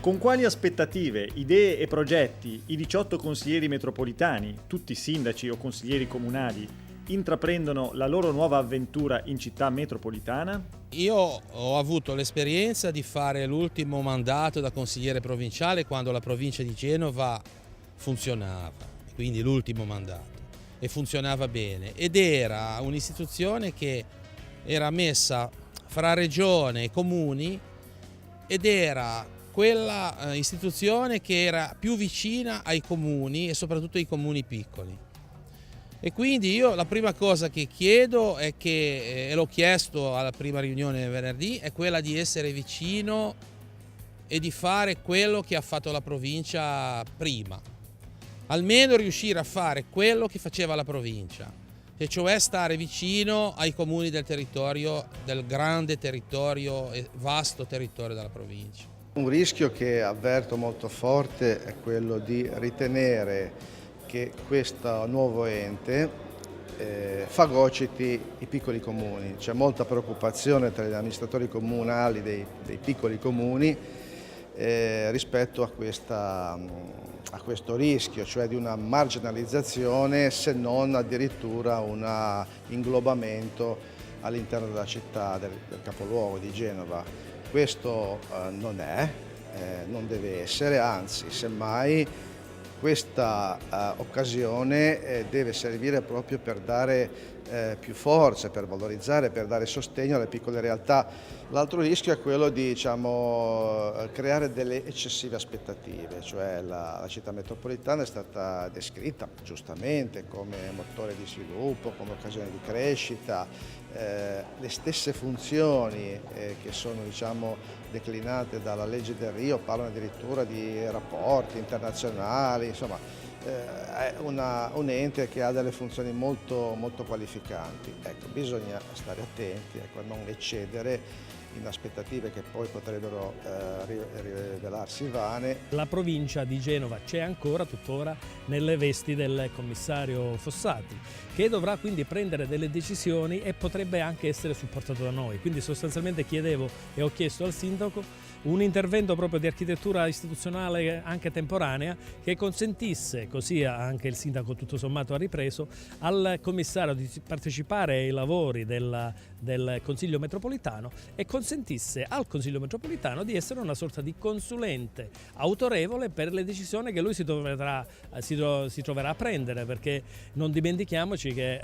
Con quali aspettative, idee e progetti i 18 consiglieri metropolitani, tutti sindaci o consiglieri comunali, intraprendono la loro nuova avventura in città metropolitana? Io ho avuto l'esperienza di fare l'ultimo mandato da consigliere provinciale quando la provincia di Genova funzionava, quindi l'ultimo mandato, e funzionava bene, ed era un'istituzione che era messa fra regione e comuni ed era quella istituzione che era più vicina ai comuni e soprattutto ai comuni piccoli. E quindi io la prima cosa che chiedo è che, e l'ho chiesto alla prima riunione venerdì, è quella di essere vicino e di fare quello che ha fatto la provincia prima. Almeno riuscire a fare quello che faceva la provincia, e cioè stare vicino ai comuni del territorio, del grande territorio e vasto territorio della provincia. Un rischio che avverto molto forte è quello di ritenere che questo nuovo ente fagociti i piccoli comuni. C'è molta preoccupazione tra gli amministratori comunali dei piccoli comuni rispetto a questo rischio, cioè di una marginalizzazione, se non addirittura un inglobamento all'interno della città, del capoluogo di Genova. Questo non deve essere, anzi, semmai questa occasione deve servire proprio per dare più forza, per valorizzare, per dare sostegno alle piccole realtà. L'altro rischio è quello di creare delle eccessive aspettative, cioè la città metropolitana è stata descritta giustamente come motore di sviluppo, come occasione di crescita, le stesse funzioni che sono declinate dalla legge del Rio parlano addirittura di rapporti internazionali, insomma è un ente che ha delle funzioni molto qualificanti. Ecco, bisogna stare attenti, a non eccedere in aspettative che poi potrebbero rivelarsi vane. La provincia di Genova c'è ancora tuttora nelle vesti del commissario Fossati, che dovrà quindi prendere delle decisioni e potrebbe anche essere supportato da noi. Quindi sostanzialmente chiedevo e ho chiesto al sindaco un intervento proprio di architettura istituzionale anche temporanea che consentisse, così anche il sindaco tutto sommato ha ripreso, al commissario di partecipare ai lavori del Consiglio metropolitano e consentisse al Consiglio metropolitano di essere una sorta di consulente autorevole per le decisioni che lui si troverà a prendere, perché non dimentichiamoci che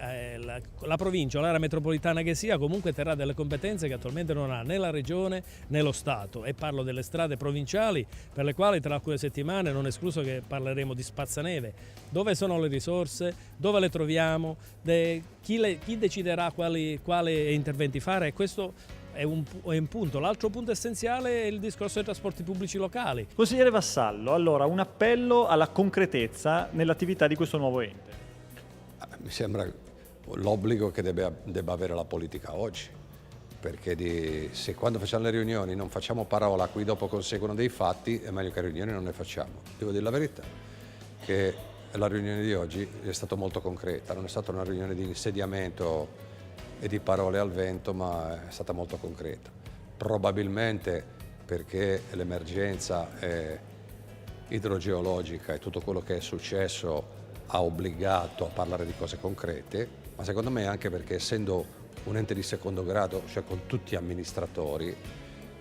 la provincia o l'area metropolitana che sia comunque terrà delle competenze che attualmente non ha né la regione né lo Stato, e parlo delle strade provinciali per le quali tra alcune settimane non è escluso che parleremo di spazzaneve. Dove sono le risorse? Dove le troviamo? Chi deciderà quali interventi fare? E questo è un punto. L'altro punto essenziale è il discorso dei trasporti pubblici locali. Consigliere Vassallo, allora un appello alla concretezza nell'attività di questo nuovo ente. Mi sembra l'obbligo che debba avere la politica oggi, perché se quando facciamo le riunioni non facciamo parola a cui dopo conseguono dei fatti, è meglio che riunioni non ne facciamo. Devo dire la verità, che la riunione di oggi è stata molto concreta, non è stata una riunione di insediamento e di parole al vento, ma è stata molto concreta. Probabilmente perché l'emergenza idrogeologica e tutto quello che è successo ha obbligato a parlare di cose concrete, ma secondo me anche perché, essendo un ente di secondo grado, cioè con tutti amministratori,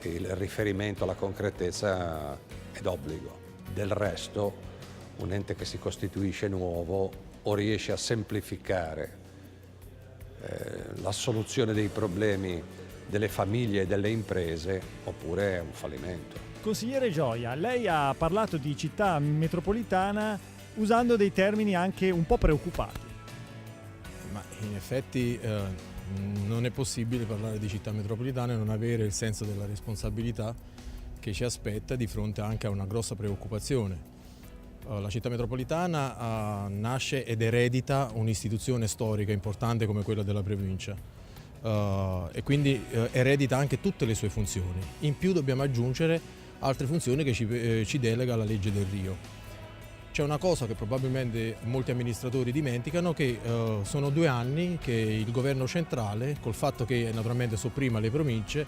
il riferimento alla concretezza è d'obbligo. Del resto, un ente che si costituisce nuovo o riesce a semplificare la soluzione dei problemi delle famiglie e delle imprese, oppure è un fallimento. Consigliere Gioia, lei ha parlato di città metropolitana usando dei termini anche un po' preoccupati. Ma in effetti non è possibile parlare di città metropolitana e non avere il senso della responsabilità che ci aspetta di fronte anche a una grossa preoccupazione. La città metropolitana nasce ed eredita un'istituzione storica importante come quella della provincia e quindi eredita anche tutte le sue funzioni. In più dobbiamo aggiungere altre funzioni che ci delega la legge del Rio. C'è una cosa che probabilmente molti amministratori dimenticano, che sono 2 anni che il governo centrale, col fatto che naturalmente sopprima le province,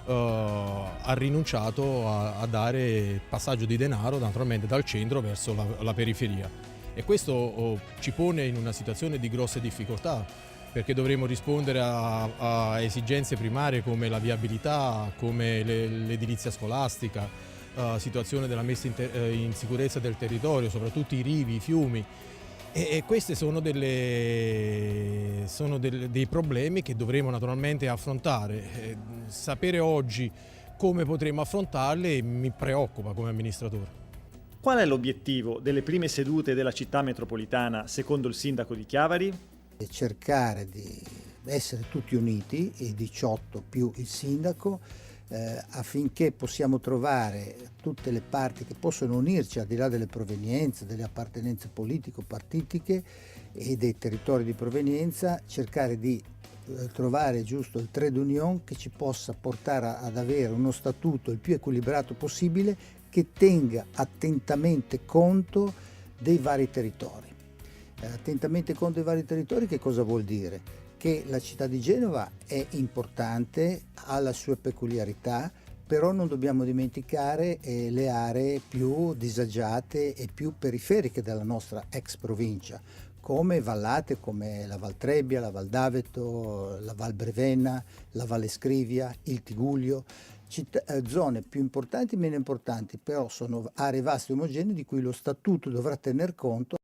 ha rinunciato a dare passaggio di denaro naturalmente dal centro verso la periferia, e questo ci pone in una situazione di grosse difficoltà, perché dovremo rispondere a esigenze primarie come la viabilità, come l'edilizia scolastica, situazione della messa in sicurezza del territorio, soprattutto i rivi, i fiumi. E questi sono dei problemi che dovremo naturalmente affrontare. Sapere oggi come potremo affrontarli mi preoccupa come amministratore. Qual è l'obiettivo delle prime sedute della città metropolitana secondo il sindaco di Chiavari? Cercare di essere tutti uniti, i 18 più il sindaco, affinché possiamo trovare tutte le parti che possono unirci al di là delle provenienze, delle appartenenze politico-partitiche e dei territori di provenienza, cercare di trovare giusto il trade union che ci possa portare ad avere uno statuto il più equilibrato possibile, che tenga attentamente conto dei vari territori. Attentamente conto dei vari territori che cosa vuol dire? Che la città di Genova è importante, ha le sue peculiarità, però non dobbiamo dimenticare le aree più disagiate e più periferiche della nostra ex provincia, come vallate come la Val Trebbia, la Val d'Aveto, la Val Brevenna, la Valle Scrivia, il Tigullio, zone più importanti e meno importanti, però sono aree vaste e omogenee di cui lo statuto dovrà tener conto.